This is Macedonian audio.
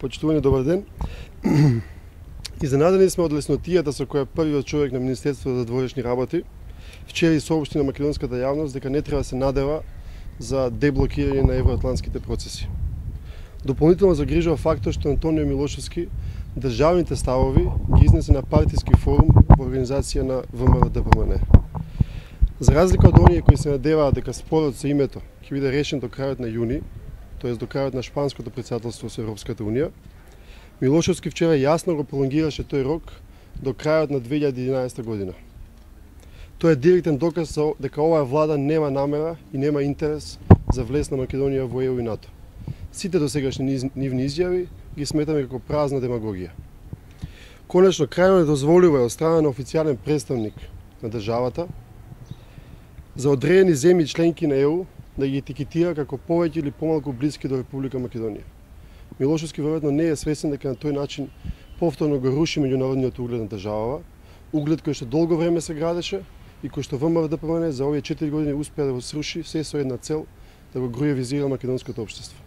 Почитувани, добар ден. Изненадени сме од леснотијата со која првиот човек на Министерството за двоешни работи вчера и соопшти на македонската јавност дека не треба да се надева за деблокирање на евроатлантските процеси. Дополнително загрижува фактот што Антонио Милошевски државните ставови ги изнесе на партиски форум во организација на ВМРО-ДПМН. За разлика од оние кои се надеваат дека спорот со името ќе биде решен до крајот на јуни, тоест до крајот на шпанското председателство со Европската унија, Милошевски вчера јасно го пролонгираше тој рок до крајот на 2011 година. Тоа е директен доказ дека оваа влада нема намера и нема интерес за влез на Македонија во ЕУ и НАТО. Сите досегашни нивни изјави ги сметаме како празна демагогија. Конечно, крајно недозволиво е од страна на официјален представник на државата за одредени земји членки на ЕУ да ги етикетира како повеќе или помалку блиски до Република Македонија. Милошевски веројатно не е свесен дека на тој начин повторно го руши меѓународниот углед на државава, углед кој што долго време се градеше и кој што ВМРО-ДПМН за овие 4 години успеа да го сруши се со една цел да го груевизира македонското општество.